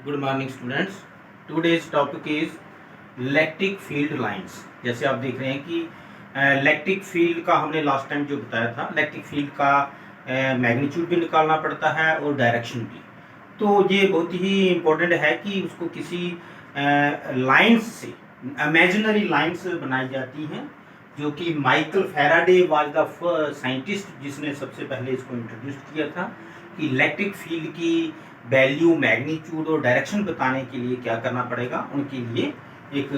Good morning students. Today's topic is electric field lines. जैसे आप देख रहे हैं कि इलेक्ट्रिक फील्ड का हमने लास्ट टाइम जो बताया था, इलेक्ट्रिक फील्ड का मैग्नीट्यूड भी निकालना पड़ता है और डायरेक्शन भी। तो ये बहुत ही इम्पोर्टेंट है कि उसको किसी लाइंस से, इमेजिनरी लाइंस बनाई जाती हैं, जो कि Michael Faraday was the scientist जिसने सबसे पहले इसको इंट्रोड्यूस किया था कि इलेक्ट्रिक फील्ड की वैल्यू, मैग्नीट्यूड और डायरेक्शन बताने के लिए क्या करना पड़ेगा। उनके लिए एक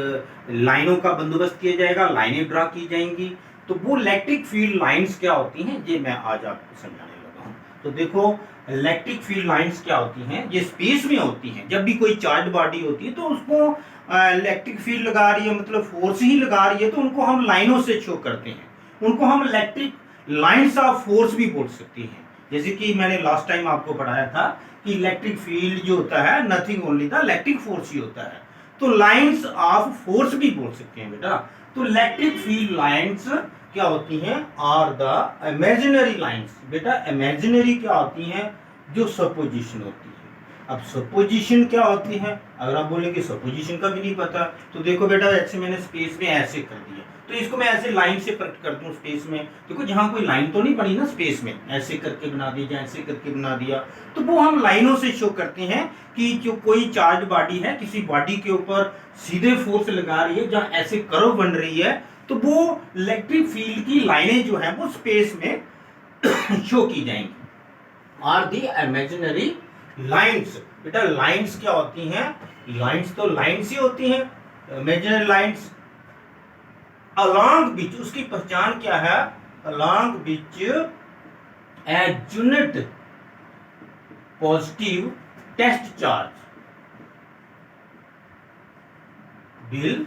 लाइनों का बंदोबस्त किया जाएगा, लाइनें ड्रा की जाएंगी। तो वो इलेक्ट्रिक फील्ड लाइंस क्या होती हैं, ये मैं आज आपको समझाने लगा हूँ। तो देखो, इलेक्ट्रिक फील्ड लाइंस क्या होती हैं, ये स्पेस में होती हैं। जब भी कोई चार्ज बॉडी होती है तो उसको इलेक्ट्रिक फील्ड लगा रही है, मतलब फोर्स ही लगा रही है, तो उनको हम लाइनों से शो करते हैं। उनको हम इलेक्ट्रिक लाइंस ऑफ फोर्स भी बोल सकते हैं। जैसे कि मैंने लास्ट टाइम आपको पढ़ाया था कि इलेक्ट्रिक फील्ड जो होता है nothing only the electric force ही होता है। तो लाइंस ऑफ फोर्स भी बोल सकते हैं बेटा। तो इलेक्ट्रिक फील्ड लाइंस क्या होती हैं, आर द इमेजिनरी लाइंस। बेटा इमेजिनरी क्या होती हैं, जो सपोजिशन होती है। अब सपोजिशन क्या होती है, अगर आप बोलेंगे सपोजिशन का भी नहीं पता, तो देखो बेटा, ऐसे मैंने स्पेस में ऐसे कर दिया, तो इसको मैं ऐसे लाइन से प्रकट कर दूं स्पेस में। देखो, जहां कोई लाइन तो नहीं बनी ना स्पेस में, ऐसे करके बना दिया, ऐसे करके बना दिया, तो वो हम लाइनों से शो करते हैं कि जो कोई चार्ज बॉडी है, किसी बॉडी के ऊपर सीधे फोर्स लगा रही है, जहां ऐसे कर्व बन रही है, तो वो इलेक्ट्रिक फील्ड की लाइनें जो है वो स्पेस में शो की जाएंगी, आर दी इमेजिनरी लाइंस। बेटा लाइंस क्या होती हैं, लाइंस तो लाइंस ही होती हैं, इमेजिनरी लाइंस along which, उसकी पहचान क्या है, along which a unit positive test charge will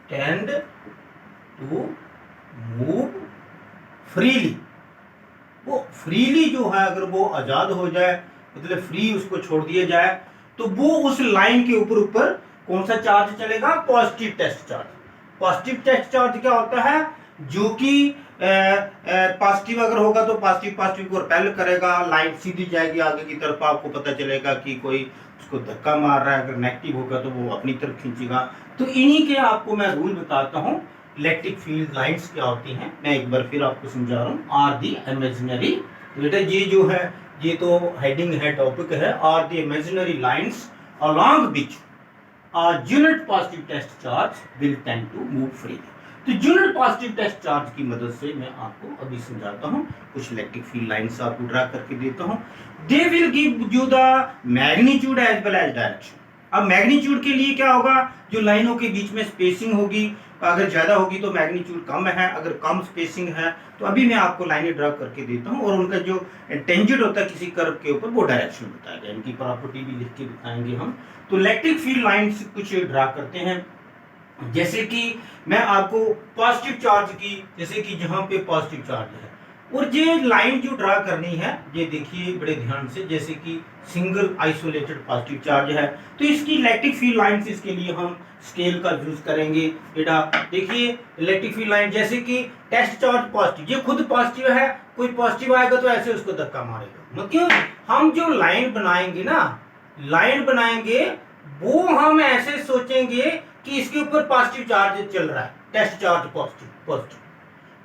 tend to move freely। वो फ्रीली जो है, अगर वो आजाद हो जाए, मतलब फ्री उसको छोड़ दिया जाए, तो वो उस लाइन के ऊपर ऊपर कौन सा चार्ज चलेगा, positive test charge. Positive test charge क्या होता है, जो कि पॉजिटिव अगर होगा तो पॉजिटिव पॉजिटिव को रिपेल करेगा, लाइन सीधी जाएगी आगे की तरफ, आपको पता चलेगा कि कोई उसको धक्का मार रहा है। अगर नेगेटिव होगा तो वो अपनी तरफ खींचेगा। तो इन्हीं के आपको मैं रूल बताता हूँ, इलेक्ट्रिक फील्ड लाइंस क्या होती हैं, मैं एक बार फिर आपको समझा रहा हूँ। आर दी इमेजिनरी, बेटा ये जो है, ये तो हेडिंग है, टॉपिक है, are the imaginary lines along which a unit positive test charge will tend to move freely। तो यूनिट पॉजिटिव टेस्ट चार्ज की मदद से मैं आपको अभी समझाता हूं, कुछ इलेक्ट्रिक फील्ड लाइंस आपको ड्रा करके देता हूं। They will give you the magnitude as well as direction. अब मैग्नीट्यूड के लिए क्या होगा, जो लाइनों के बीच में स्पेसिंग होगी, अगर ज्यादा होगी तो मैग्नीट्यूड कम है, अगर कम स्पेसिंग है तो अभी मैं आपको लाइनें ड्रा करके देता हूं, और उनका जो टेंजेंट होता है किसी कर्व के ऊपर, वो डायरेक्शन बताएगा। इनकी प्रॉपर्टी भी लिख के बताएंगे हम। तो इलेक्ट्रिक फील्ड लाइंस कुछ ड्रा करते हैं। जैसे कि मैं आपको पॉजिटिव चार्ज की, जैसे कि जहां पे पॉजिटिव चार्ज है, और ये लाइन जो ड्रा करनी है, ये देखिए बड़े ध्यान से, जैसे कि सिंगल आइसोलेटेड पॉजिटिव चार्ज है, तो इसकी इलेक्ट्रिक फील्ड लाइंस, इसके लिए हम स्केल का यूज करेंगे। बेटा देखिए, इलेक्ट्रिक फील्ड लाइन जैसे कि टेस्ट चार्ज पॉजिटिव, ये खुद पॉजिटिव है, कोई पॉजिटिव आएगा तो ऐसे उसको धक्का मारेगा। मतलब हम जो लाइन बनाएंगे ना, लाइन बनाएंगे, वो हम ऐसे सोचेंगे कि इसके ऊपर पॉजिटिव चार्ज चल रहा है, टेस्ट चार्ज पॉजिटिव पॉजिटिव,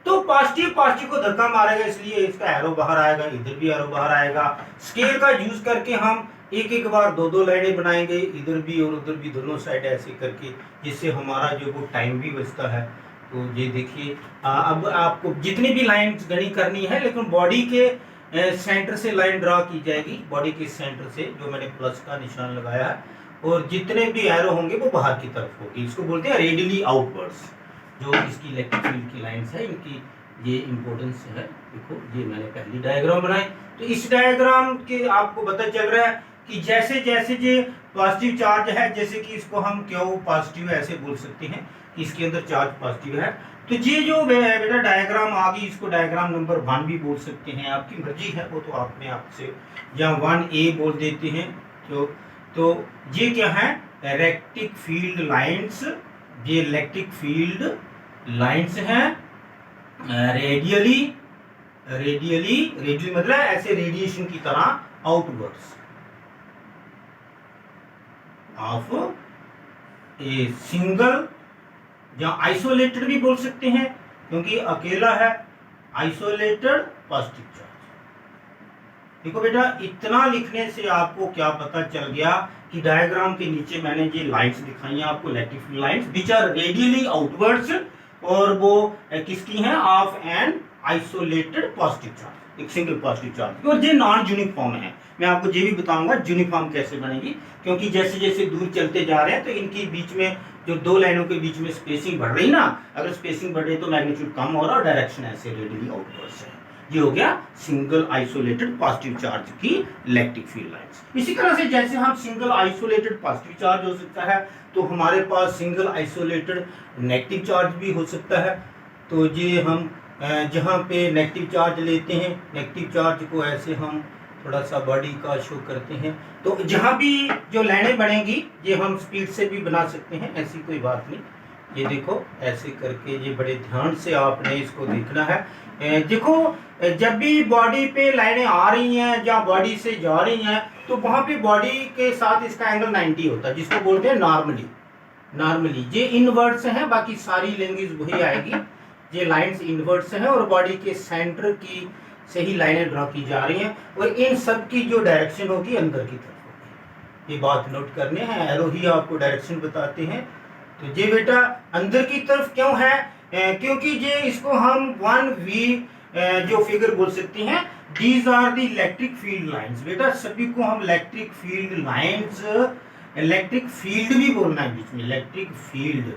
तो पॉजिटिव पॉजिटिव को धक्का मारेगा, इसलिए इसका एरो बाहर आएगा, इधर भी एरो बाहर आएगा। स्केल का यूज करके हम एक एक बार दो दो लाइनें बनाएंगे, इधर भी और उधर भी, दोनों साइड ऐसे करके, जिससे हमारा जो वो टाइम भी बचता है। तो ये देखिए, अब आपको जितनी भी लाइन गणी करनी है, लेकिन बॉडी के सेंटर से लाइन ड्रा की जाएगी, बॉडी के सेंटर से, जो मैंने प्लस का निशान लगाया है, और जितने भी एरो होंगे वो बाहर की तरफ होगी। इसको बोलते हैं रेडियली आउटवर्ड्स। जो इसकी इलेक्ट्रिक फील्ड की लाइंस है, इनकी ये इंपॉर्टेंस है। देखो, ये मैंने पहली डायग्राम बनाई, तो इस डायग्राम के आपको पता चल रहा है कि जैसे जैसे ये पॉजिटिव चार्ज है, जैसे कि इसको हम क्यू पॉजिटिव ऐसे बोल सकते हैं कि इसके अंदर चार्ज पॉजिटिव है। तो ये जो बेटा डायग्राम आ गई, इसको डायग्राम नंबर 1 भी बोल सकते हैं, आपकी मर्जी है वो, तो आपने आपसे या 1A बोल देते हैं। तो ये क्या है, इलेक्ट्रिक फील्ड लाइंस। ये इलेक्ट्रिक फील्ड लाइंस हैं रेडियली रेडियली मतलब ऐसे रेडिएशन की तरह आउटवर्ड्स ऑफ ए सिंगल, या आइसोलेटेड भी बोल सकते हैं क्योंकि अकेला है, आइसोलेटेड पॉजिटिव चार्ज। देखो बेटा, इतना लिखने से आपको क्या पता चल गया कि डायग्राम के नीचे मैंने ये लाइंस दिखाई हैं आपको, electric field lines which are radially outwards, और वो किसकी हैं, of an isolated positive charge, एक सिंगल पॉजिटिव चार्ज, और ये नॉन यूनिफॉर्म है। मैं आपको ये भी बताऊंगा यूनिफॉर्म कैसे बनेगी, क्योंकि जैसे जैसे दूर चलते जा रहे हैं तो इनके बीच में जो दो लाइनों के बीच में स्पेसिंग बढ़ रही ना, अगर स्पेसिंग बढ़ रही तो मैग्नीट्यूड कम हो रहा और डायरेक्शन ऐसे रेडियली आउटवर्ड्स है। ये हो गया सिंगल आइसोलेटेड पॉजिटिव चार्ज की इलेक्ट्रिक फील्ड लाइंस। इसी तरह से जैसे हम सिंगल आइसोलेटेड पॉजिटिव चार्ज हो सकता है, तो हमारे पास सिंगल आइसोलेटेड नेगेटिव चार्ज भी हो सकता है। तो ये हम जहाँ पे नेगेटिव चार्ज लेते हैं, नेगेटिव चार्ज को ऐसे हम थोड़ा सा बॉडी का शो करते हैं, तो जहाँ भी जो लाइनें बनेंगी ये हम स्पीड से भी बना सकते हैं, ऐसी कोई बात नहीं। ये देखो ऐसे करके, ये बड़े ध्यान से आपने इसको देखना है। देखो जब भी बॉडी पे लाइनें आ रही हैं या बॉडी से जा रही हैं, तो वहाँ पे बॉडी के साथ इसका एंगल 90 होता है, जिसको बोलते हैं नॉर्मली ये इनवर्ट्स हैं, बाकी सारी लैंग्वेज वही आएगी। ये लाइंस इनवर्ट्स हैं और बॉडी के सेंटर की से ही लाइनें ड्रॉ की जा रही हैं, और इन सब की जो डायरेक्शन होगी अंदर की तरफ होगी। ये बात नोट करने हैं, एरो ही आपको डायरेक्शन बताते हैं। तो ये बेटा अंदर की तरफ क्यों है, क्योंकि ये इसको हम 1V जो फिगर बोल सकते हैं, these are the electric field lines. बेटा सभी को हम electric field lines, electric field भी बोलना है बीच में, इलेक्ट्रिक फील्ड,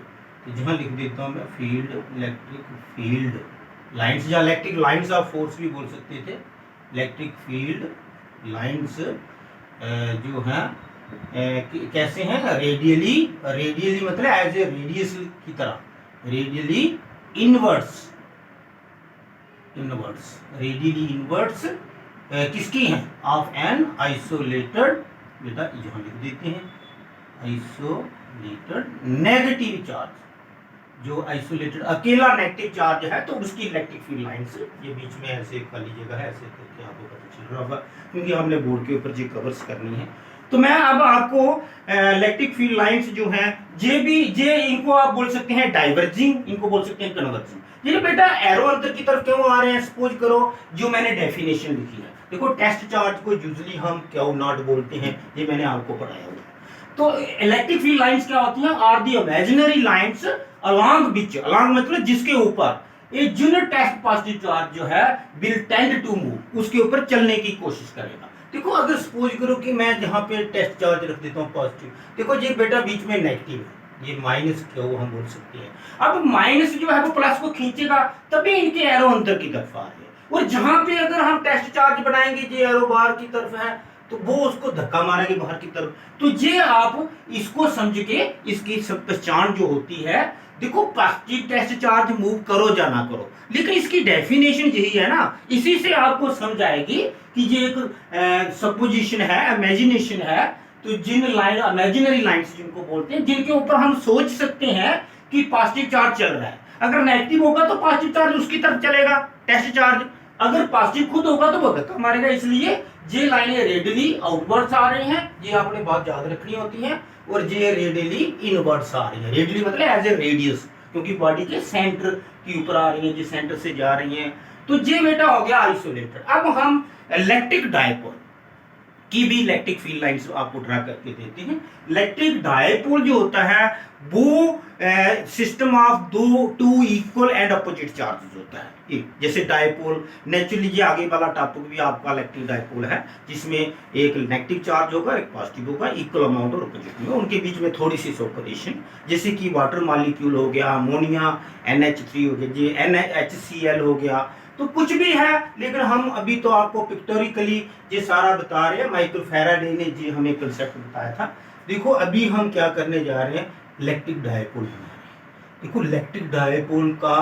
तो जहाँ लिख देता हूँ मैं फील्ड, इलेक्ट्रिक फील्ड लाइंस, या इलेक्ट्रिक लाइंस ऑफ फोर्स भी बोल सकते थे। इलेक्ट्रिक फील्ड लाइंस जो है कैसे हैं, रेडियली मतलब एज ए रेडियस की तरह, रेडियली इनवर्ट्स रेडियली इनवर्ट्स किसकी हैं, ऑफ एन आइसोलेटेड, बेटा यहाँ लिख देते हैं आइसोलेटेड नेगेटिव चार्ज। जो आइसोलेटेड अकेला नेगेटिव चार्ज है तो उसकी इलेक्ट्रिक फील्ड लाइंस, ये बीच में ऐसे खाली जगह है, ऐसे करके आपको पता चल रहा होगा, क्योंकि हमने बोर्ड के ऊपर ये कवर्स करनी है। तो मैं अब आपको इलेक्ट्रिक फील्ड लाइंस जो हैं, ये इनको आप बोल सकते हैं डाइवर्जिंग, इनको बोल सकते हैं कन्वर्जिंग। ये बेटा एरो अंदर की तरफ क्यों आ रहे हैं, सपोज करो जो मैंने डेफिनेशन लिखी है, देखो टेस्ट चार्ज को यूजुअली हम क्यू नॉट बोलते हैं, ये मैंने आपको पढ़ाया हुआ है। तो इलेक्ट्रिक फील्ड लाइंस क्या होती हैं, are the imaginary lines along which, along मतलब जिसके ऊपर a unit test positive charge जो है विल टेंड टू मूव, उसके ऊपर चलने की कोशिश करेगा। देखो अगर सपोज करो कि मैं जहां पे टेस्ट चार्ज रख देता हूं पॉजिटिव, देखो ये बेटा बीच में नेगेटिव है, ये माइनस क्यू हम बोल सकते हैं। अब माइनस जो है वो प्लस को खींचेगा, तभी इनके एरो अंदर की तरफ आ रहे हैं, और जहां पे अगर हम टेस्ट चार्ज बनाएंगे ये एरो बाहर की तरफ है, तो वो उसको धक्का मारेंगे बाहर की तरफ। तो ये आप इसको समझ के इसकी सब पहचान जो होती है, देखो पॉजिटिव टेस्ट चार्ज मूव करो या ना करो, लेकिन इसकी डेफिनेशन यही है ना, इसी से आपको समझ आएगी कि ये एक सपोजिशन है, इमेजिनेशन है। तो जिन लाइन इमेजिनरी लाइंस जिनको बोलते हैं, जिनके ऊपर हम सोच सकते हैं कि पॉजिटिव चार्ज चल रहा है, अगर नेगेटिव होगा तो पॉजिटिव चार्ज उसकी तरफ चलेगा टेस्ट चार्ज, अगर पॉजिटिव खुद होगा तो वो धक्का मारेगा। इसलिए ये लाइनें रेडियली आउटवर्ड्स आ रही हैं, ये आपने बात याद रखनी होती है, और ये रेडियली इनवर्ड्स आ रही है। रेडियली मतलब एज ए रेडियस, क्योंकि बॉडी के सेंटर के ऊपर आ रही है, जो सेंटर से जा रही हैं। तो ये बेटा हो गया आइसोलेटेड। अब हम इलेक्ट्रिक डायपोल की भी इलेक्ट्रिक फील्ड लाइंस आपको ड्रा करके देते हैं। इलेक्ट्रिक डायपोल जो होता है वो system of two equal and opposite charges होता है। जैसे डायपोल नेचुरली, ये आगे वाला टॉपिक भी आपका इलेक्ट्रिक डायपोल है, जिसमें एक नेगेटिव चार्ज होगा, एक पॉजिटिव होगा, इक्वल अमाउंट और अपोजिट में, उनके बीच में थोड़ी सी सेपरेशन, जैसे कि वाटर मॉलिक्यूल हो गया, अमोनिया NH3 हो गया, जी NaHCl हो गया, तो कुछ भी है, लेकिन हम अभी तो आपको पिक्टोरिकली ये सारा बता रहे हैं। माइकल फैराडे ने जी हमें कंसेप्ट बताया था। देखो अभी हम क्या करने जा रहे हैं, इलेक्ट्रिक डायपोल बना रहे हैं। देखो इलेक्ट्रिक डायपोल का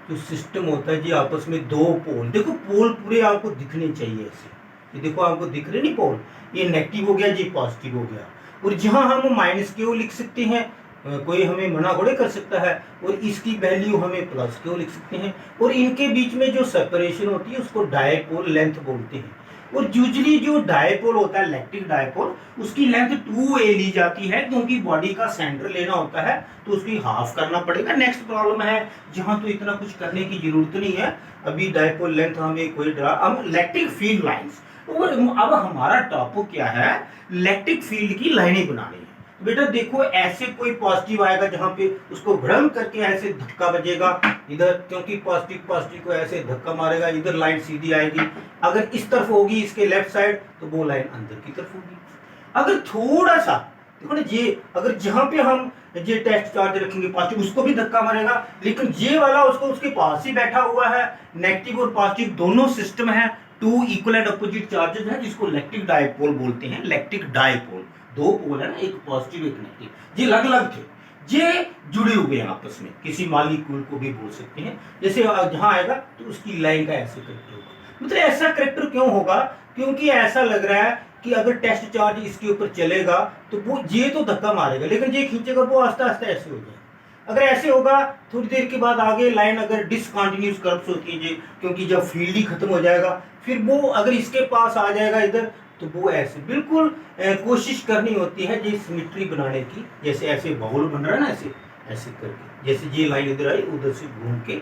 जो सिस्टम होता है जी, आपस में दो पोल, देखो पोल पूरे आपको दिखने चाहिए ऐसे, ये देखो आपको दिख रहे नहीं पोल, ये नेगेटिव हो गया जी, पॉजिटिव हो गया, और जहां हम माइनस क्यू लिख सकते हैं कोई हमें मना थोड़े कर सकता है। और इसकी वैल्यू हमें प्लस क्यों लिख सकते हैं। और इनके बीच में जो सेपरेशन होती है उसको डायपोल लेंथ बोलते हैं। और यूजुअली जो डायपोल होता है इलेक्ट्रिक डायपोल, उसकी लेंथ 2a ली जाती है, क्योंकि बॉडी का सेंटर लेना होता है तो उसकी हाफ करना पड़ेगा। नेक्स्ट प्रॉब्लम है जहां तो इतना कुछ करने की जरूरत नहीं है, अभी डायपोल लेंथ हमें कोई हम इलेक्ट्रिक फील्ड लाइंस। और अब हमारा टॉपिक क्या है, इलेक्ट्रिक फील्ड की लाइनें बनानी है। बेटा देखो ऐसे कोई पॉजिटिव आएगा जहां पे उसको भ्रम करके ऐसे धक्का बजेगा इधर, क्योंकि पॉजिटिव पॉजिटिव को ऐसे धक्का मारेगा, इधर लाइन सीधी आएगी। अगर इस तरफ होगी इसके लेफ्ट साइड तो वो लाइन अंदर की तरफ होगी। अगर थोड़ा सा देखो ना, ये अगर जहां पे हम ये टेस्ट चार्ज रखेंगे पॉजिटिव, उसको भी धक्का मारेगा, लेकिन ये वाला उसको उसके पास ही बैठा हुआ है, नेगेटिव और पॉजिटिव दोनों सिस्टम है, two equal and opposite charges है, जिसको इलेक्ट्रिक डायपोल बोलते हैं। इलेक्ट्रिक डायपोल दो पोल है ना, एक पॉजिटिव एक नेगेटिव, ये अलग अलग थे, ये जुड़े हुए हैं आपस में, किसी मालिक्यूल को भी बोल सकते हैं। जैसे जहां आएगा तो उसकी लाइन का ऐसे करैक्टर होगा। मतलब ऐसा करैक्टर क्यों होगा, क्योंकि ऐसा लग रहा है कि अगर टेस्ट चार्ज इसके ऊपर चलेगा तो वो ये तो धक्का मारेगा, लेकिन ये खींचेगा वो आस्ते आस्ते ऐसे हो जाएगा। अगर ऐसे होगा थोड़ी देर के बाद आगे लाइन अगर डिसकंटिन्यूअस कर्व्स होती है, क्योंकि जब फील्ड ही खत्म हो जाएगा, फिर वो अगर इसके पास आ जाएगा इधर तो वो ऐसे बिल्कुल कोशिश करनी होती है ये सिमेट्री बनाने की। जैसे ऐसे बाउल बन रहा है ना, ऐसे ऐसे करके, जैसे ये लाइन इधर आई उधर से घूम के,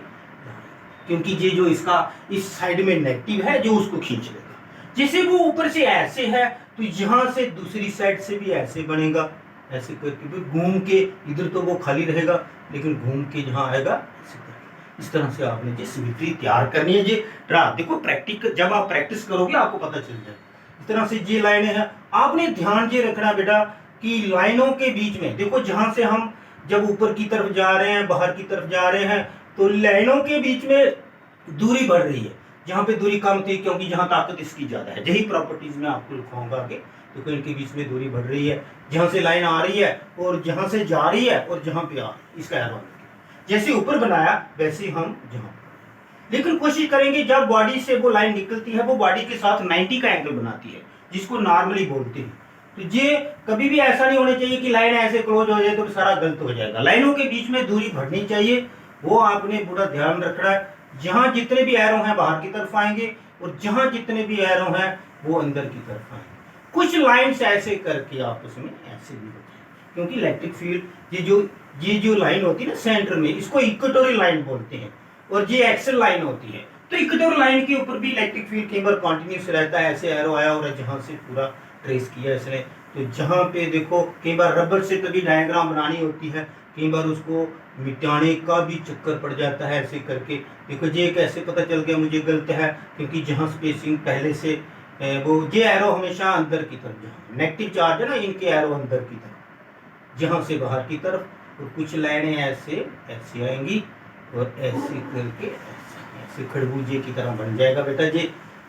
क्योंकि ये जो इसका इस साइड में नेगेटिव है जो उसको खींच लेगा। जैसे वो ऊपर से ऐसे है तो यहां से दूसरी साइड से भी ऐसे बनेगा, ऐसे करके फिर घूम के इधर तो वो खाली रहेगा, लेकिन घूम के जहां आएगा ऐसे करके। इस तरह से आपने ये सिमेट्री तैयार करनी है। ये देखो प्रैक्टिस, जब आप प्रैक्टिस करोगे आपको पता चल जाएगा। इस तरह से ये लाइनें हैं। आपने ध्यान ये रखना बेटा कि लाइनों के बीच में देखो, जहां से हम जब ऊपर की तरफ जा रहे हैं बाहर की तरफ जा रहे हैं तो लाइनों के बीच में दूरी बढ़ रही है। जहां पे दूरी कम थी क्योंकि जहां ताकत इसकी ज्यादा है, यही प्रॉपर्टीज में आपको लिखवाऊंगा आगे। तो इनके बीच में दूरी बढ़ रही है, जहां से लाइन आ रही है और जहां से जा रही है और जहां पे आ रही है, इसका एरो जैसे ऊपर बनाया वैसे हम जहां, लेकिन कोशिश करेंगे जब बॉडी से वो लाइन निकलती है वो बॉडी के साथ 90 का एंगल बनाती है, जिसको नॉर्मली बोलते हैं। तो ये कभी भी ऐसा नहीं होना चाहिए कि लाइन ऐसे क्लोज हो जाए तो सारा गलत हो जाएगा। लाइनों के बीच में दूरी बढ़नी चाहिए, वो आपने पूरा ध्यान रखना है। जहां जितने भी एरो हैं बाहर की तरफ आएंगे और जहां जितने भी एरो हैं वो अंदर की तरफ आएंगे। कुछ लाइन्स ऐसे करके आपस में ऐसे भी होते हैं, क्योंकि इलेक्ट्रिक फील्ड ये जो लाइन होती है ना सेंटर में, इसको इक्वेटोरियल लाइन बोलते हैं, और ये एक्सल लाइन होती है। तो इक्वेटोरियल लाइन के ऊपर भी इलेक्ट्रिक फील्ड कई बार कंटिन्यूस रहता है, ऐसे एरो आया और जहां से पूरा ट्रेस किया इसने। तो जहां पे देखो कई बार रबर से कभी डायग्राम बनानी होती है, कई बार उसको मिटाने का भी चक्कर पड़ जाता है ऐसे करके। देखो ये कैसे पता चल गया मुझे गलत है, क्योंकि जहां स्पेसिंग पहले से वो ये एरो हमेशा अंदर की तरफ, जहाँ नेगेटिव चार्ज है ना इनके एरो अंदर की तरफ, जहां से बाहर की तरफ। और कुछ लाइनें ऐसे ऐसे आएंगी और ऐसे करके ऐसे खरबूजे की तरह बन जाएगा बेटा।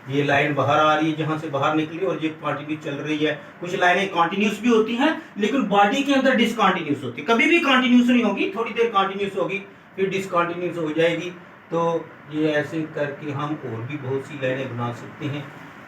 ये लाइन बाहर आ रही है जहां से बाहर निकली और ये कंटिन्यू चल रही है। कुछ लाइनें कंटिन्यूस भी होती हैं लेकिन बॉडी के अंदर डिसकंटिन्यूस होती है, कभी भी कंटिन्यूस नहीं होगी, थोड़ी देर कंटिन्यूस होगी फिर डिसकंटिन्यूस हो जाएगी। तो ये ऐसे करके हम और भी बहुत सी लाइनें बना सकते हैं।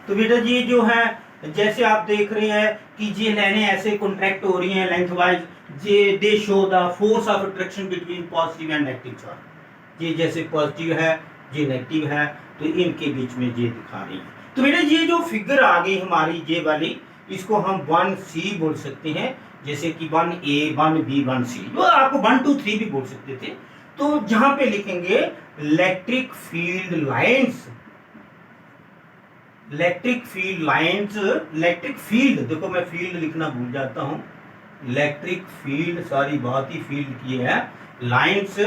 तो बेटा ये जो है जैसे आप देख रहे हैं कि ये लाइनें ऐसे कॉन्ट्रैक्ट हो रही हैं लेंथ वाइज, ये दे show the force of attraction between positive and negative charge. ये जैसे पॉजिटिव है ये नेगेटिव है तो इनके बीच में ये दिखा रही है। तो बेटा ये जो फिगर आ गई हमारी ये वाली, इसको हम 1C बोल सकते हैं, जैसे कि 1A 1B 1C, जो आपको 1 2 3 भी बोल सकते थे। तो जहां पे लिखेंगे electric field lines, electric field lines, electric field, देखो मैं फील्ड लिखना भूल जाता हूं, इलेक्ट्रिक फील्ड, सारी बात ही फील्ड की है। लाइंस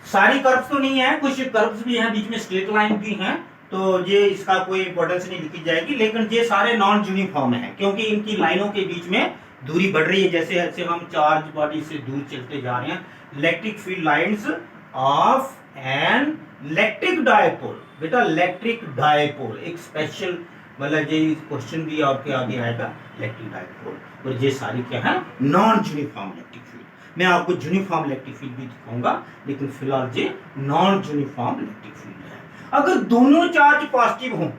सारी कर्व्स तो नहीं है, कुछ कर्व्स भी हैं, बीच में स्ट्रेट लाइन भी हैं, तो ये इसका कोई इंपॉर्टेंस नहीं लिखी जाएगी, लेकिन ये सारे नॉन यूनिफॉर्म हैं क्योंकि इनकी लाइनों के बीच में दूरी बढ़ रही है। जैसे जैसे हम चार्ज बॉडी से दूर चलते जा रहे हैं। Electric field lines of an electric dipole, बेटा इलेक्ट्रिक डायपोल एक स्पेशल, मतलब ये क्वेश्चन भी आपके आगे आएगा इलेक्ट्रिक डायपोल। और ये सारी क्या है नॉन यूनिफॉर्म इलेक्ट्रिक फील्ड। मैं आपको यूनिफॉर्म इलेक्ट्रिक फील्ड भी दिखाऊंगा, लेकिन फिलहाल ये नॉन यूनिफॉर्म इलेक्ट्रिक फील्ड है। अगर दोनों चार्ज पॉजिटिव हों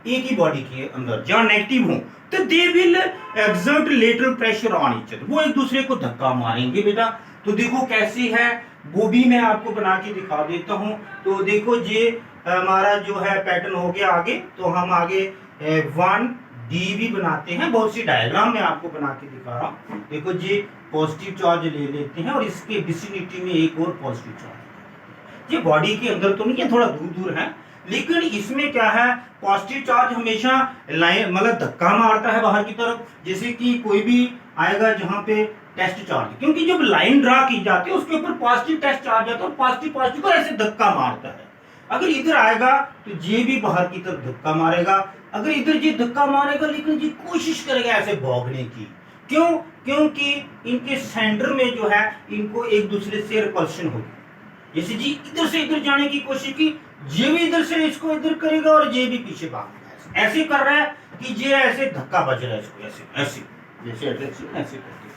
एक ही बॉडी के अंदर जहां नेगेटिव हो, तो they will exert lateral pressure on each other, वो एक दूसरे को धक्का मारेंगे बेटा। तो देखो कैसी है वो भी मैं आपको बना के दिखा देता हूं। तो देखो ये हमारा जो है पैटर्न हो गया आगे, तो हम आगे 1D भी बनाते हैं, बहुत सी डायग्राम मैं आपको बना के दिखा रहा हूं। देखो ये पॉजिटिव चार्ज ले लेते हैं और इसके विसिनिटी में एक और पॉजिटिव चार्ज, ये बॉडी के अंदर तो नहीं है, थोड़ा दूर दूर है, लेकिन इसमें क्या है पॉजिटिव चार्ज हमेशा लाइन मतलब धक्का मारता है बाहर की तरफ। जैसे कि कोई भी आएगा जहां पे टेस्ट चार्ज, क्योंकि जब लाइन ड्रा की जाती है उसके ऊपर पॉजिटिव टेस्ट चार्ज आता है और पॉजिटिव पॉजिटिव को ऐसे धक्का मारता है। अगर इधर आएगा तो ये भी बाहर की तरफ धक्का मारेगा, अगर इधर ये धक्का मारेगा लेकिन ये कोशिश करेगा ऐसे भागने की। क्यों? क्योंकि इनके सेंटर में जो है इनको एक दूसरे से रिपल्शन होगी। जैसे जी इधर से इधर जाने की कोशिश की, ये भी इधर से इसको इधर करेगा और ये भी पीछे भागेगा, ऐसे कर रहा है कि ये ऐसे धक्का बज रहा है इसको, ऐसे ऐसे जैसे ऐसे करके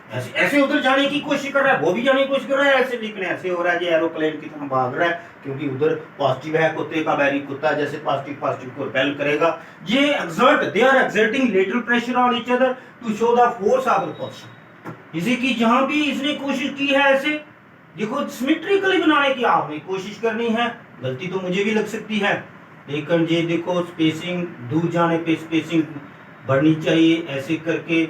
ऐसे ऐसे उधर जाने की कोशिश कर रहा है, वो भी जाने की कोशिश कर रहा है ऐसे, लेकिन ऐसे हो रहा है ये एरोप्लेन की तरह भाग रहा है, क्योंकि उधर पॉजिटिव है, कुत्ते का बैरी कुत्ता जैसे पॉजिटिव को रिपेल करेगा। ये exert, they are exerting lateral pressure on each other to show the force of repulsion. जैसे कि जहां भी इसने कोशिश की है ऐसे, देखो सिमेट्रिकली बनाने की आपने कोशिश करनी है, गलती तो मुझे भी लग सकती है, लेकिन ये देखो स्पेसिंग दूर जाने पे स्पेसिंग बढ़नी चाहिए ऐसे करके,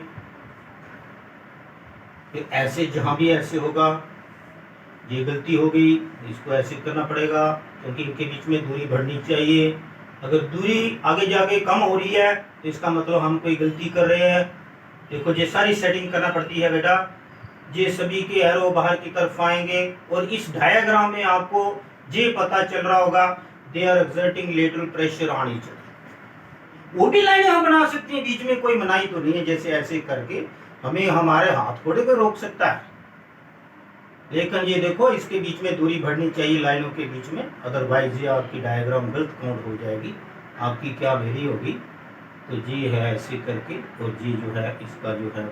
फिर ऐसे जहां भी ऐसे होगा, ये गलती हो गई, इसको ऐसे करना पड़ेगा क्योंकि इनके बीच में दूरी बढ़नी चाहिए। अगर दूरी आगे जाके कम हो रही है तो इसका मतलब हम कोई गलती कर रहे हैं। देखो ये सारी सेटिंग करना पड़ती है बेटा, ये सभी के एरो बाहर की तरफ आएंगे और इस डायग्राम में आपको ये पता चल रहा होगा they are exerting lateral pressure on each other. वो भी लाइन हम बना सकते हैं, बीच में कोई मनाही तो नहीं है, जैसे ऐसे करके हमें हमारे हाथ थोड़े को रोक सकता है, लेकिन ये देखो इसके बीच में दूरी बढ़नी चाहिए लाइनों के बीच में, अदरवाइज ये आपकी डायग्राम गलत काउंट हो जाएगी। आपकी क्या वैल्यू होगी, तो जी है ऐसे करके और जी जो है इसका जो है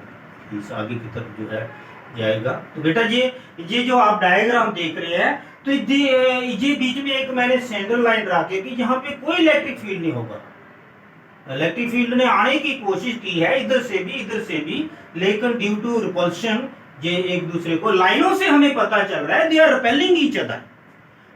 इस आगे की तरफ जो है जाएगा। तो बेटा ये जो आप डायग्राम देख रहे हैं, तो ये बीच में एक मैंने सेंट्रल लाइन रखी कि जहाँ पे कोई इलेक्ट्रिक फील्ड नहीं होगा। इलेक्ट्रिक फील्ड ने आने की कोशिश की है इधर से भी, लेकिन ड्यू टू रिपल्शन ये एक दूसरे को, लाइनों से हमें पता चल रहा है they are repelling each other.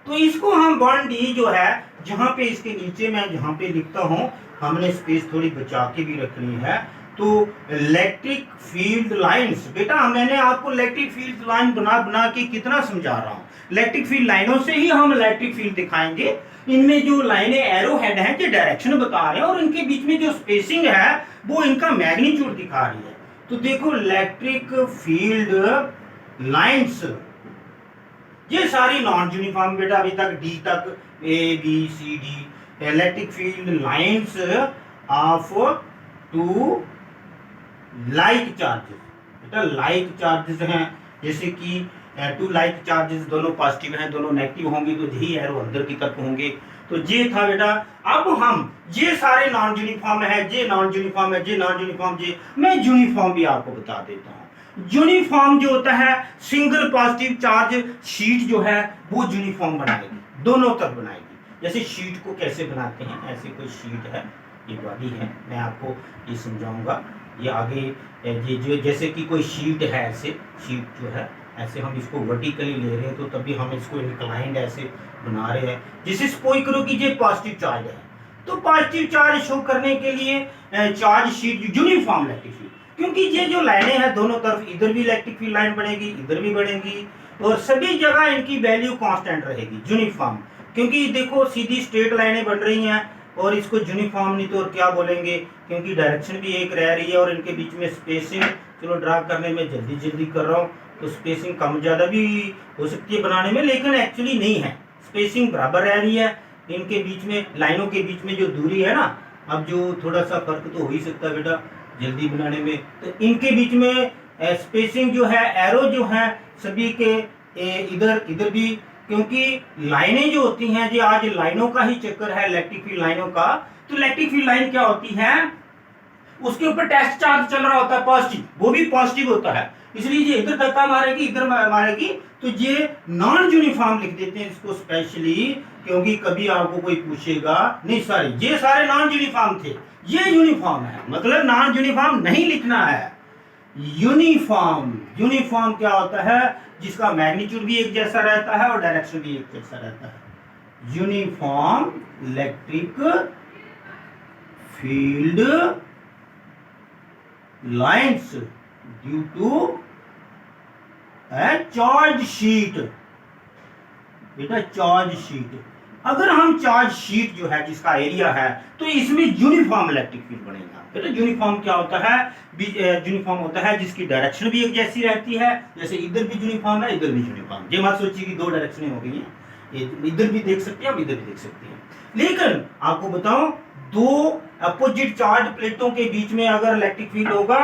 तो इसको हम 1D जो है, जहां पे इसके नीचे मैं जहां पे लिखता हूं, हमने स्पेस थोड़ी बचा के भी रखनी है। तो इलेक्ट्रिक फील्ड लाइंस, बेटा मैंने आपको इलेक्ट्रिक फील्ड लाइन बना के कितना समझा रहा हूं। इलेक्ट्रिक फील्ड लाइनों से ही हम इलेक्ट्रिक फील्ड दिखाएंगे। इनमें जो लाइनें एरो हेड हैं जो डायरेक्शन बता रहे हैं और इनके बीच में जो स्पेसिंग है वो इनका मैग्नीट्यूड दिखा रही है। तो देखो इलेक्ट्रिक फील्ड लाइंस ये सारी नॉन यूनिफॉर्म बेटा, अभी तक डी तक ABCD electric field lines of two like charges. बेटा लाइक चार्जेस हैं, जैसे कि टू लाइक चार्जेस दोनों पॉजिटिव हैं, दोनों नेगेटिव होंगे तो यही एरो अंदर की तरफ होंगे। तो ये था बेटा। अब हम ये सारे नॉन यूनिफॉर्म है, ये नॉन यूनिफॉर्म है, ये नॉन यूनिफॉर्म, ये मैं यूनिफॉर्म भी आपको बता देता हूँ। यूनिफॉर्म जो होता है सिंगल पॉजिटिव चार्ज शीट जो है वो यूनिफॉर्म बनाएगी, दोनों तरफ बनाएगी। जैसे शीट को कैसे बनाते हैं, ऐसे कोई शीट है, ये बॉडी है, मैं आपको ये समझाऊंगा। ये आगे ये जो जैसे कि कोई शीट है, ऐसे शीट जो है ऐसे हम इसको वर्टिकली ले रहे हैं, तो तभी हम इसको इंक्लाइंड ऐसे बना रहे हैं। जिसे सपोज करो कि ये पॉजिटिव चार्ज है, तो पॉजिटिव चार्ज शो करने के लिए charge sheet uniform electric field, क्योंकि ये जो लाइनें हैं दोनों तरफ, इधर भी इलेक्ट्रिक फील्ड लाइन बनेगी, इधर भी बनेगी, और सभी जगह इनकी वैल्यू कांस्टेंट रहेगी यूनिफॉर्म। क्योंकि देखो सीधी स्ट्रेट लाइनें बन रही हैं और इसको यूनिफॉर्म नहीं तो और क्या बोलेंगे, क्योंकि डायरेक्शन भी एक रह रही है और इनके बीच में स्पेसिंग, चलो ड्रा करने में जल्दी कर रहा हूँ तो स्पेसिंग कम ज़्यादा भी हो सकती है बनाने में, लेकिन एक्चुअली नहीं है, स्पेसिंग बराबर रह रही है। इनके बीच में लाइनों के बीच में जो दूरी है ना, अब जो थोड़ा सा फर्क तो हो ही सकता है बेटा जल्दी बनाने में, तो इनके बीच में स्पेसिंग जो है, एरो जो है सभी के इधर भी, क्योंकि लाइनें जो होती हैं, जो आज लाइनों का ही चक्कर है इलेक्ट्रिक फील्ड लाइनों का। तो इलेक्ट्रिक फील्ड लाइन क्या होती है, उसके ऊपर टेस्ट चार्ज चल रहा होता है पॉजिटिव, वो भी पॉजिटिव होता है, इसलिए ये इधर धक्का मारेगी, इधर मारेगी, तो ये नॉन यूनिफॉर्म लिख देते हैं इसको स्पेशली, क्योंकि कभी आपको कोई पूछेगा, नहीं सॉरी, ये सारे नॉन यूनिफॉर्म थे, ये यूनिफॉर्म है, मतलब नॉन यूनिफॉर्म नहीं लिखना है। यूनिफॉर्म, यूनिफॉर्म क्या होता है? जिसका मैग्नीट्यूड भी एक जैसा रहता है और डायरेक्शन भी एक जैसा रहता है। Uniform electric field lines due to है चार्ज शीट। बेटा चार्ज शीट, अगर हम चार्ज शीट जो है जिसका एरिया है, तो इसमें यूनिफॉर्म इलेक्ट्रिक फील्ड बनेगा। बेटा यूनिफॉर्म क्या होता है? यूनिफॉर्म होता है जिसकी डायरेक्शन भी एक जैसी रहती है, जैसे इधर भी यूनिफॉर्म है, इधर भी यूनिफॉर्म। ये मत सोचिए कि दो डायरेक्शनें हो गई हैं, इधर भी देख सकते हैं, हम इधर भी देख सकते हैं। लेकिन आपको बताऊं, दो अपोजिट चार्ज प्लेटों के बीच में अगर इलेक्ट्रिक फील्ड होगा,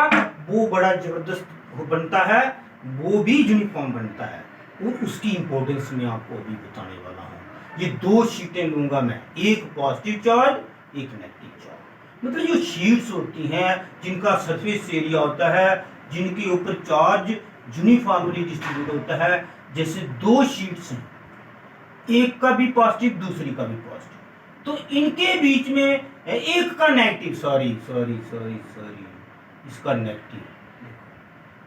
वो बड़ा जबरदस्त बनता है, वो भी यूनिफॉर्म बनता है। और उसकी इंपॉर्टेंस मैं आपको अभी बताने वाला हूं। ये दो शीटें लूंगा मैं, एक पॉजिटिव चार्ज, एक नेगेटिव चार्ज। मतलब जो शीट्स होती हैं जिनका सरफेस एरिया होता है, जिनके ऊपर चार्ज यूनिफॉर्मली डिस्ट्रीब्यूट होता है, जैसे दो शीट्स हैं, एक का भी पॉजिटिव, दूसरी का भी पॉजिटिव, तो इनके बीच में एक का नेगेटिव, सॉरी, इसका नेगेटिव,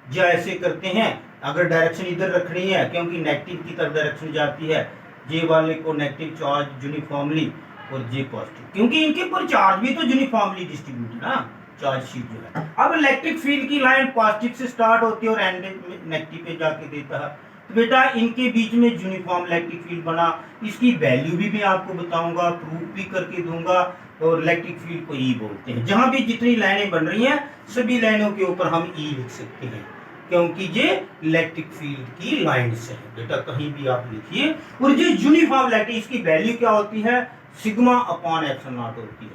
या ऐसे करते हैं, अगर डायरेक्शन इधर रखनी है क्योंकि नेगेटिव की तरफ डायरेक्शन जाती है, जे वाले को नेगेटिव चार्ज यूनिफॉर्मली और जे पॉजिटिव, क्योंकि इनके ऊपर चार्ज भी तो यूनिफॉर्मली डिस्ट्रीब्यूट है ना, चार्ज शीट जो है। अब इलेक्ट्रिक फील्ड की लाइन पॉजिटिव से स्टार्ट होती है और एंड नेगेटिव पे जाके देता है, तो बेटा इनके बीच में यूनिफॉर्म इलेक्ट्रिक फील्ड बना। इसकी वैल्यू भी मैं आपको बताऊंगा, प्रूफ भी करके दूंगा। और इलेक्ट्रिक फील्ड को ई बोलते हैं। जहां भी जितनी लाइनें बन रही हैं, सभी लाइनों के ऊपर हम ई लिख सकते हैं, क्योंकि ये इलेक्ट्रिक फील्ड की लाइन्स है। बेटा कहीं भी आप लिखिए। और ये यूनिफॉर्म इलेक्ट्रिक, इसकी वैल्यू क्या होती है? सिग्मा अपॉन एप्सिलॉन नॉट होती है।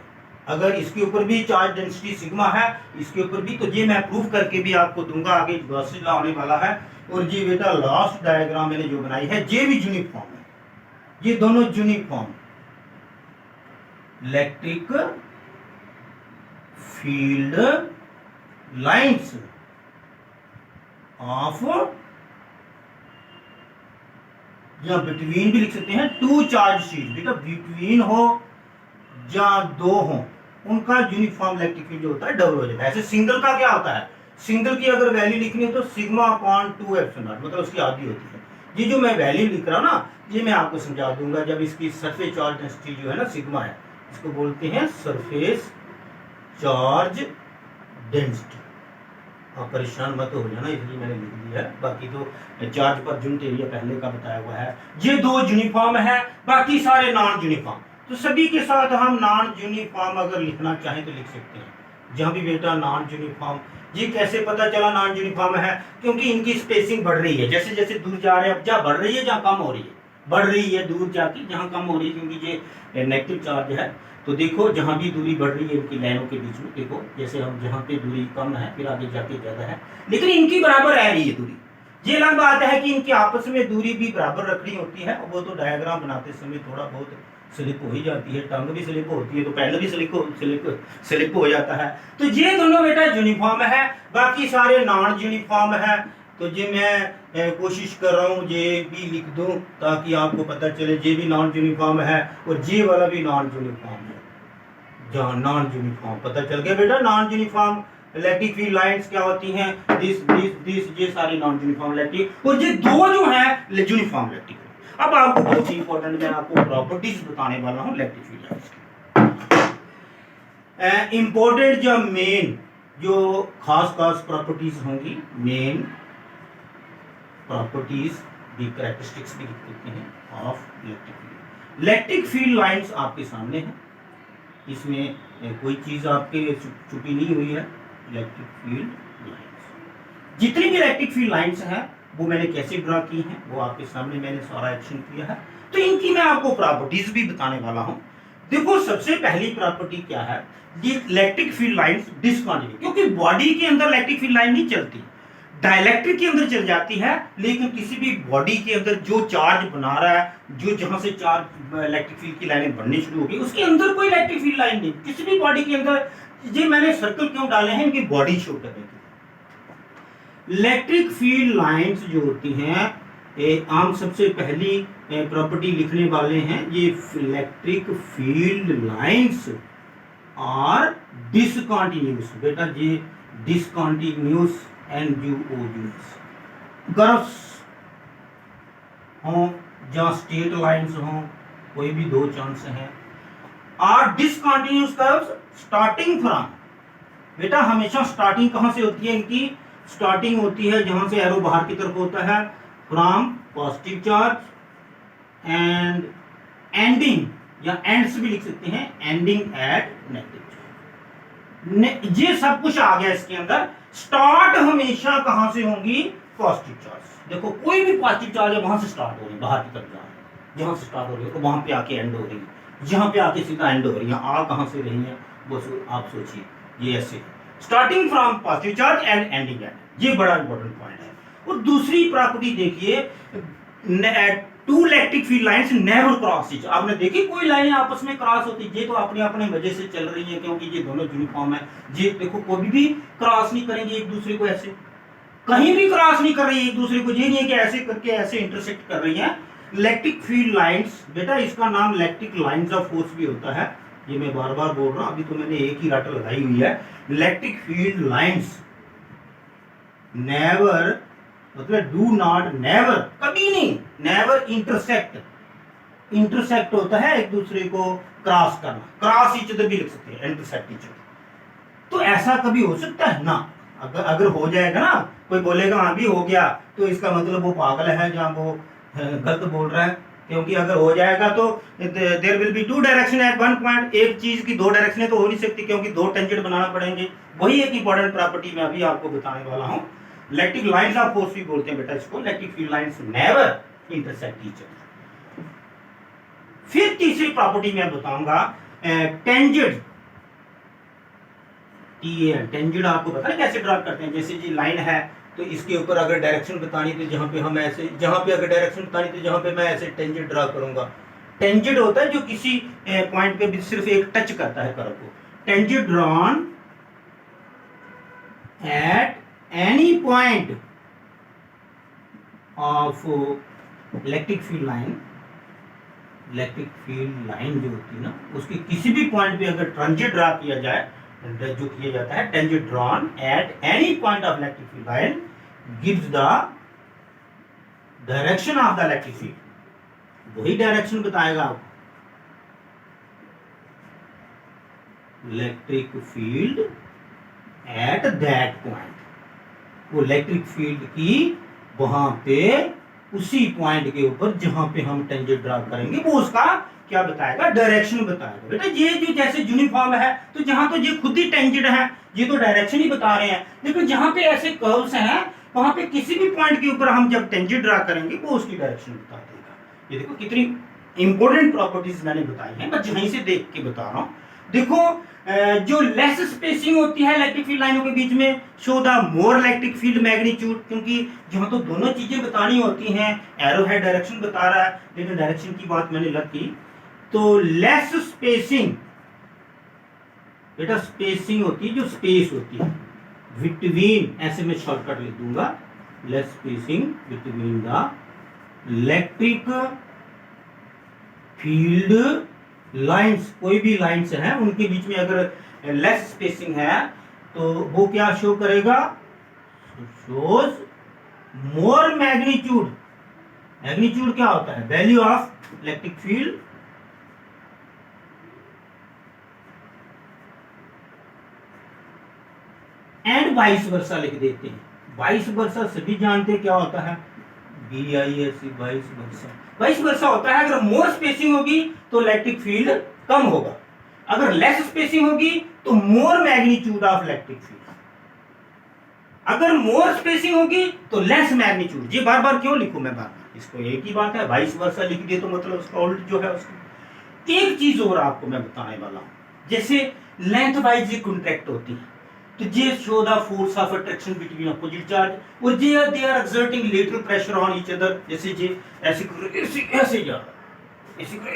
अगर इसके ऊपर भी चार्ज डेंसिटी सिग्मा है, इसके ऊपर भी, तो ये मैं प्रूफ करके भी आपको दूंगा, आगे गॉस लॉ आने वाला है। और ये बेटा लास्ट डायग्राम मैंने जो बनाई है, ये भी यूनिफॉर्म है, ये दोनों uniform electric field lines of, या बिटवीन भी लिख सकते हैं, टू चार्ज शीट। बेटा बिटवीन हो या दो हो, उनका यूनिफॉर्म इलेक्ट्रिक फील्ड जो होता है डबल हो जाता है। ऐसे सिंगल का क्या होता है? सिंगल की अगर वैल्यू लिखनी है तो सिग्मा अपॉन 2 एप्सिलॉन नॉट, मतलब उसकी आधी होती है। ये जो मैं वैल्यू लिख रहा हूं ना, ये मैं आपको समझा दूंगा जब इसकी सरफेस चार्ज डेंसिटी जो है ना सिग्मा है, इसको बोलते हैं सरफेस चार्ज डेंसिटी। आप परेशान मत हो जाना, इसलिए मैंने लिख दिया है। बाकी तो चार्ज पर यूनिट एरिया पहले का बताया हुआ है। ये दो यूनिफॉर्म है, बाकी सारे नॉन यूनिफॉर्म। तो सभी के साथ हम नॉन यूनिफॉर्म अगर लिखना चाहें तो लिख सकते हैं। जहां भी बेटा नॉन यूनिफॉर्म, ये कैसे पता चला नॉन यूनिफॉर्म है? क्योंकि इनकी स्पेसिंग बढ़ रही है, जैसे जैसे दूर जा रहे हैं, जहाँ बढ़ रही है जहाँ कम हो रही है, बढ़ रही है दूर जाके, जहाँ कम हो रही है, क्योंकि ये नेगेटिव चार्ज है। तो देखो जहां भी दूरी बढ़ रही है इनकी लाइनों के बीच में, देखो जैसे हम जहां पे दूरी कम है फिर आगे जाके ज्यादा है, लेकिन इनकी बराबर रह रही है दूरी। ये अलग बात है कि इनकी आपस में दूरी भी बराबर रखनी होती है, और वो तो डायग्राम बनाते समय थोड़ा बहुत स्लिप हो ही जाती है, टंग भी स्लिप होती है, तो पहले भी स्लिप हो जाता है। तो ये दोनों बेटा यूनिफॉर्म है, बाकी सारे नॉन यूनिफॉर्म है। तो ये मैं कोशिश कर रहा हूँ ये भी लिख दूं ताकि आपको पता चले ये भी नॉन यूनिफॉर्म है और ये वाला भी नॉन यूनिफॉर्म है। जहाँ नॉन यूनिफॉर्म पता चल गया बेटा, non uniform electric field lines क्या होती हैं? दिस ये सारी नॉन यूनिफॉर्म इलेक्ट्रिक, और ये दो जो है यूनिफॉर्म इलेक्ट्रिक। अब आपको बहुत ही इंपॉर्टेंट मैं आपको प्रॉपर्टीज बताने वाला हूँ इलेक्ट्रिक फील्ड लाइंस की। इंपॉर्टेंट जो मेन जो खास प्रॉपर्टीज होंगी, मेन प्रॉपर्टीज भी, कैरेक्टरिस्टिक्स भी लिख देते हैं of electric field. Electric field lines आपके सामने है, इसमें कोई चीज आपके छुपी नहीं हुई है। इलेक्ट्रिक फील्ड लाइंस, जितनी भी इलेक्ट्रिक फील्ड लाइंस हैं वो मैंने कैसे ड्रा की हैं वो आपके सामने मैंने सारा एक्शन किया है। तो इनकी मैं आपको प्रॉपर्टीज भी बताने वाला हूं। देखो सबसे पहली प्रॉपर्टी क्या है, ये इलेक्ट्रिक फील्ड लाइंस डिस्कंटिन्यूअस, क्योंकि बॉडी के अंदर इलेक्ट्रिक फील्ड लाइन नहीं चलती, डाइलेक्ट्रिक के अंदर चल जाती है, लेकिन किसी भी बॉडी के अंदर जो चार्ज बना रहा है, जो जहां से चार्ज इलेक्ट्रिक फील्ड की लाइनें बननी शुरू होगी, उसके अंदर कोई इलेक्ट्रिक फील्ड लाइन नहीं, किसी भी बॉडी के अंदर। ये मैंने सर्कल क्यों डाले हैं, इनकी बॉडी शो करने के। इलेक्ट्रिक फील्ड लाइंस जो होती हैं, आम सबसे पहली प्रॉपर्टी लिखने वाले हैं ये, electric field lines are discontinuous. बेटा ये डिसकंटिन्यूअस NUOUS, कर्व्स हों जहाँ स्ट्रेट लाइंस हों, कोई भी दो चांस हैं। Are discontinuous curves starting from, बेटा हमेशा स्टार्टिंग कहाँ से होती है इनकी? स्टार्टिंग होती है जहां से एरो बाहर की तरफ होता है, from positive charge and ending, या एंड से भी लिख सकते हैं, एंडिंग एट नेगेटिव चार्ज। ये सब कुछ आ गया इसके अंदर। स्टार्ट हमेशा कहां से होंगी? Positive charge. देखो कोई भी पॉजिटिव चार्ज है वहां से स्टार्ट हो रही है, बाहर की तरफ जा रही है, जहां से स्टार्ट हो रही है तो वहां पे आके एंड हो रही है, जहां पे आके सीधा एंड हो रही है। आ कहां से रही है वो आप सोचिए, ये ऐसे starting from positive charge and ending at, ये बड़ा इंपॉर्टेंट पॉइंट है। और दूसरी प्रॉपर्टी देखिए, two electric field lines never cross each. आपने देखी कोई लाइनें आपस में क्रॉस होती, ये तो अपने अपने वजह से चल रही है क्योंकि ये दोनों यूनिफॉर्म है। ये देखो कोई भी क्रॉस नहीं करेंगे एक दूसरे को, ऐसे कहीं भी क्रॉस नहीं कर रही है एक दूसरे को, ये नहीं है कि ऐसे करके ऐसे इंटरसेक्ट कर रही है। इलेक्ट्रिक फील्ड लाइंस, बेटा इसका नाम इलेक्ट्रिक लाइंस ऑफ फोर्स भी होता है, ये मैं बार बार बोल रहा हूं, अभी तो मैंने एक ही रट लगाई हुई है। इलेक्ट्रिक फील्ड लाइंस नेवर, मतलब डू नॉट, नेवर, कभी नहीं, नेवर इंटरसेक्ट। इंटरसेक्ट होता है एक दूसरे को क्रॉस करना, क्रॉस ईच अदर भी लिख सकते हैं, इंटरसेक्ट ईच अदर। तो ऐसा कभी हो सकता है ना? अगर हो जाएगा ना, कोई बोलेगा हाँ भी हो गया, तो इसका मतलब वो पागल है जहां वो गलत बोल रहा है। क्योंकि अगर हो जाएगा तो there will be two direction at one point, एक चीज की दो डायरेक्शनें तो हो नहीं सकती क्योंकि दो टेंजेंट बनाना पड़ेंगे। वही एक इंपॉर्टेंट प्रॉपर्टी मैं अभी आपको बताने वाला हूं। इलेक्ट्रिक लाइंस ऑफ फोर्स भी बोलते हैं बेटा इसको, electric field lines never intersect each other. फिर तीसरी प्रॉपर्टी मैं बताऊंगा, टेंजेंट, टेंजेंट आपको पता है कैसे ड्रा करते हैं? जैसे जी लाइन है तो इसके ऊपर अगर डायरेक्शन बतानी तो जहां पे हम ऐसे, जहां पे अगर डायरेक्शन बतानी तो जहां पे मैं ऐसे टेंजेंट ड्रा करूंगा। टेंजेंट होता है जो किसी पॉइंट पे भी सिर्फ एक टच करता है कर्व को। Tangent drawn at any point of electric field line, electric field line जो होती है ना, उसके किसी भी पॉइंट पे अगर टेंजेंट ड्रा किया जाए, जो किया जाता है, tangent drawn at any point of electric field line gives the direction of the electric field. वही डायरेक्शन बताएगा आपको, electric field at that point. वो इलेक्ट्रिक फील्ड की वहां पे उसी पॉइंट के ऊपर जहां पे हम टेंजेंट ड्रा करेंगे वो उसका क्या बताएगा? डायरेक्शन बताएगा। बेटा ये जो जैसे यूनिफॉर्म है तो जहां तो ये खुद ही टेंजेंट है, ये तो डायरेक्शन ही बता रहे हैं, लेकिन जहां पे ऐसे कर्व्स हैं वहां पे किसी भी पॉइंट के ऊपर हम जब टेंजेंट ड्रा करेंगे वो उसकी डायरेक्शन बता देगा। ये देखो कितनी इंपॉर्टेंट प्रॉपर्टीज मैंने बताई हैं, बस यहीं से देख के बता रहा हूं। देखो जो लेस स्पेसिंग होती है इलेक्ट्रिक फील्ड लाइनों के बीच में, show the more electric field magnitude, क्योंकि जहां तो दोनों चीजें बतानी होती हैं, एरो है डायरेक्शन बता रहा है, लेकिन डायरेक्शन की बात मैंने लग की, तो लेस स्पेसिंग, बेटा स्पेसिंग होती है जो स्पेस होती है बिटवीन, ऐसे मैं शॉर्टकट लिख दूंगा, less spacing between the electric field lines, कोई भी लाइंस हैं उनके बीच में अगर लेस स्पेसिंग है तो वो क्या शो करेगा? शोज मोर मैग्नीट्यूड। मैग्नीट्यूड क्या होता है? Value of electric field and vice versa लिख देते हैं। वाइस वर्सा सभी जानते हैं क्या होता है? BIS, vice versa. Vice versa होता है अगर मोर स्पेसिंग होगी तो इलेक्ट्रिक फील्ड कम होगा, अगर लेस स्पेसिंग होगी तो मोर मैग्नीट्यूड ऑफ इलेक्ट्रिक फील्ड, अगर मोर स्पेसिंग होगी तो लेस मैग्नीट्यूड। ये बार बार क्यों लिखूं मैं? बार इसको एक ही बात है, वाइस वर्सा लिख दिए तो मतलब उसका उल्ट जो है उसका। एक चीज और आपको मैं बताने वाला हूं, जैसे लेंथ वाइज ये कॉन्ट्रैक्ट होती है तो ये show the force of attraction between opposite charge और they are exerting lateral pressure on each other. जैसे ये ऐसे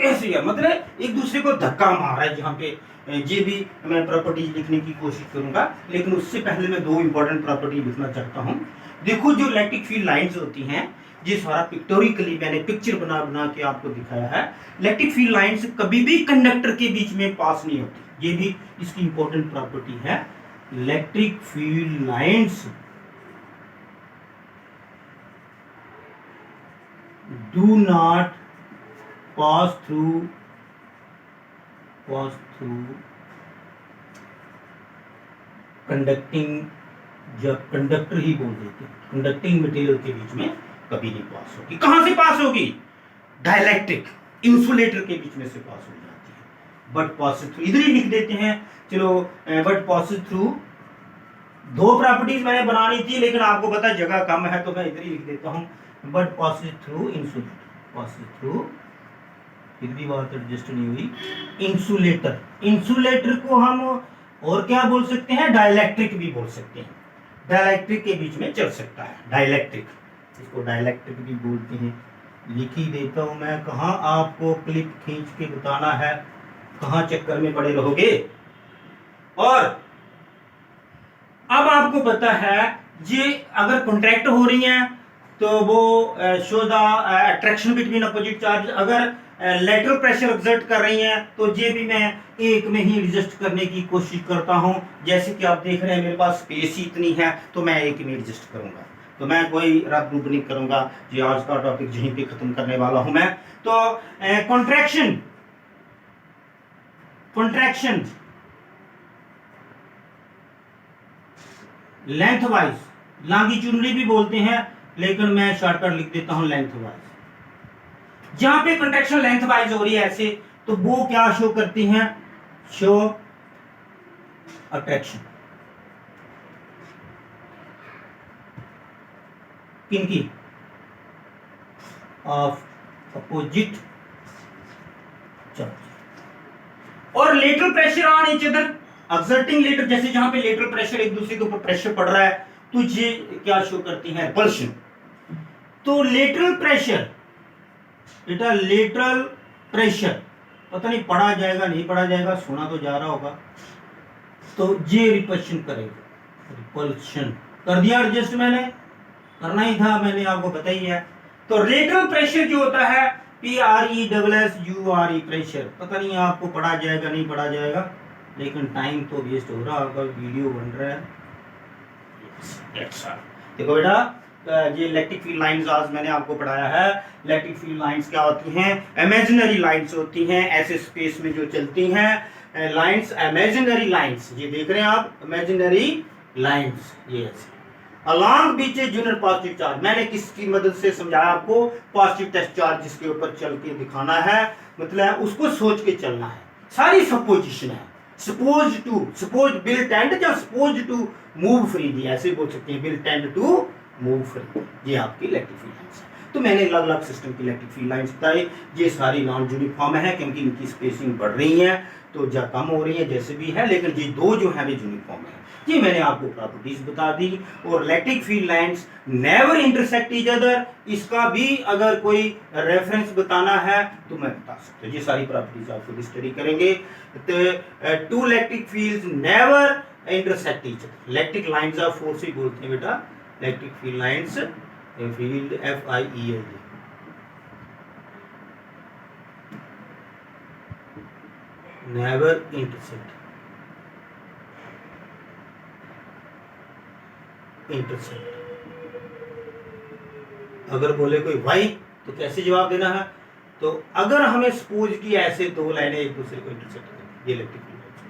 ऐसे मतलब एक दूसरे को धक्का मार रहा है, जहां पे ये भी मैं प्रॉपर्टी लिखने की कोशिश करूंगा, लेकिन उससे पहले मैं दो इंपॉर्टेंट प्रॉपर्टी लिखना चाहता हूं। देखो जो इलेक्ट्रिक फील्ड लाइंस होती हैं, ये सारा पिक्टोरिकली मैंने पिक्चर बना बना के आपको दिखाया है। इलेक्ट्रिक फील्ड लाइंस कभी भी कंडक्टर के बीच में पास नहीं होती, ये भी इसकी इंपॉर्टेंट प्रॉपर्टी है। Electric field lines do not pass through conducting, जब कंडक्टर ही बोल देते हैं, कंडक्टिंग मटेरियल के बीच में कभी नहीं पास होगी। कहां से पास होगी? डाइलेक्ट्रिक इंसुलेटर के बीच में से पास हो जाती है। बट पासेस थ्रू, इधर ही लिख देते हैं, चलो बट पासेस थ्रू, दो प्रॉपर्टीज मैंने बनानी थी लेकिन आपको पता है जगह कम है तो मैं इधर ही लिख देता हूं, but passes through insulator, passes through, फिर भी बात एडजस्ट नहीं हुई, इंसुलेटर। इंसुलेटर को हम और क्या बोल सकते हैं? डाइलेक्ट्रिक भी बोल सकते हैं, डाइलेक्ट्रिक के बीच में चल सकता है, डाइलेक्ट्रिक, इसको डाइलेक्ट्रिक भी बोलते हैं। लिख ही देता हूं मैं, कहाँ आपको क्लिप खींच के बताना है, कहाँ चक्कर में पड़े रहोगे। और अब आपको पता है ये अगर कॉन्ट्रैक्ट हो रही है तो वो show the attraction between opposite charge, अगर लेटरल प्रेशर एक्सर्ट कर रही हैं तो ये भी मैं एक में ही एडजस्ट करने की कोशिश करता हूं। जैसे कि आप देख रहे हैं मेरे पास स्पेस ही इतनी है तो मैं एक में एडजस्ट करूंगा, तो मैं कोई रब रूप नहीं करूंगा। ये आज का टॉपिक यहीं पे खत्म करने वाला हूं मैं। तो contraction, contraction length wise, longitudinally भी बोलते हैं लेकिन मैं शॉर्टकट लिख देता हूं लेंथ वाइज। जहां पे कंट्रैक्शन लेंथ वाइज हो रही है ऐसे, तो वो क्या शो करती हैं? Show attraction. किनकी? Of opposite charge. और lateral pressure on each other, exerting lateral, जैसे जहां पे लेटरल प्रेशर एक दूसरे के ऊपर प्रेशर पड़ रहा है तो ये क्या शो करती है? रिपल्शन। तो लेटरल प्रेशर, बेटा लेटरल प्रेशर पता नहीं पढ़ा जाएगा नहीं पढ़ा जाएगा, सुना तो जा रहा होगा, तो ये रिपल्शन करेगा, रिपल्शन कर दिया एडजस्ट, मैंने करना ही था, मैंने आपको बताई है। तो लेटरल प्रेशर जो होता है PRESSURE प्रेशर, पता नहीं आपको पढ़ा जाएगा नहीं पढ़ा जाएगा, लेकिन टाइम तो वेस्ट हो रहा होगा, वीडियो बन रहा है। देखो बेटा, ये इलेक्ट्रिक फील्ड लाइंस आज मैंने आपको पढ़ाया है। इलेक्ट्रिक फील्ड लाइंस क्या होती हैं? इमेजिनरी लाइंस होती हैं, ऐसे स्पेस में जो चलती हैं लाइंस, इमेजिनरी लाइंस, ये देख रहे हैं आप, इमेजिनरी लाइंस, ये ऐसे अलॉन्ग बीच यूनिट पॉजिटिव चार्ज। मैंने किसकी मदद से समझाया आपको? पॉजिटिव टेस्ट चार्ज जिसके ऊपर चल के दिखाना है, मतलब उसको सोच के चलना है। सारी सपोजिशन है, suppose to, suppose will tend या सपोज टू मूव फ्रीली, ऐसे बोल सकते हैं, will tend to move free. ये आपकी इलेक्ट्रिक फील्ड लाइंस है। तो मैंने अलग अलग सिस्टम की इलेक्ट्रिक फील्ड लाइंस बताई, ये सारी नॉन यूनिफॉर्म है क्योंकि इनकी स्पेसिंग बढ़ रही है तो या कम हो रही है जैसे भी है, लेकिन ये दो जो है वे यूनिफॉर्म है। ये मैंने आपको प्रॉपर्टीज बता दी। और electric field lines never intersect each other, इसका भी अगर कोई रेफरेंस बताना है तो मैं बता सकता हूँ। ये सारी प्रॉपर्टीज आपको स्टडी करेंगे। तो two electric fields never intersect each other. Electric lines of force ही बोलते हैं बेटा, electric field lines, field FIELD, never intersect, अगर बोले कोई वाई तो कैसे जवाब देना है? तो अगर हमें सपोज की ऐसे दो लाइनें एक दूसरे को इंटरसेक्ट कर, ये इलेक्ट्रिक फील्ड लाइंस,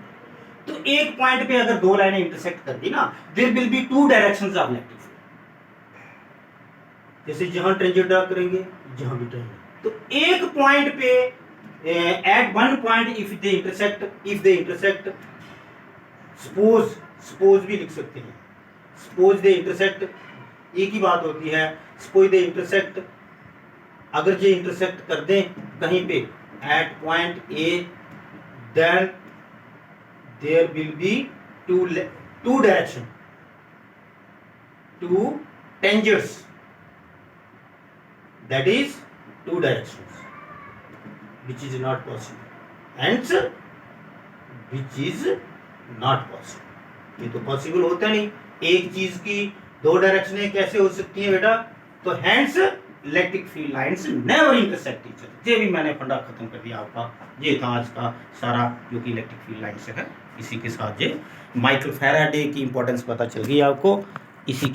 तो एक पॉइंट पे अगर दो लाइनें इंटरसेक्ट कर दी ना, there will be two directions of electric field. जैसे जहां टेंजेंट ड्रा करेंगे, जहां भी टेंजेंट, तो एक पॉइंट पे at one point if they intersect, suppose भी लिख सकते हैं, सपोज दे इंटरसेक्ट, एक ही बात होती है, सपोज दे इंटरसेक्ट, अगर ये इंटरसेक्ट कर दें कहीं पे at point A, then there will be two direction, two tangents, that is two directions, which is not possible, hence which is not possible। ये तो पॉसिबल होता नहीं, एक चीज की दो डायरेक्शनें कैसे हो सकती हैं बेटा? तो hands electric field lines never intersect each other. ये भी मैंने फंडा खत्म कर दिया आपका। ये था आज का सारा जो कि इलेक्ट्रिक फील्ड लाइन से है। इसी के साथ ये माइकल फैराडे की इंपॉर्टेंस पता चल गई आपको। इसी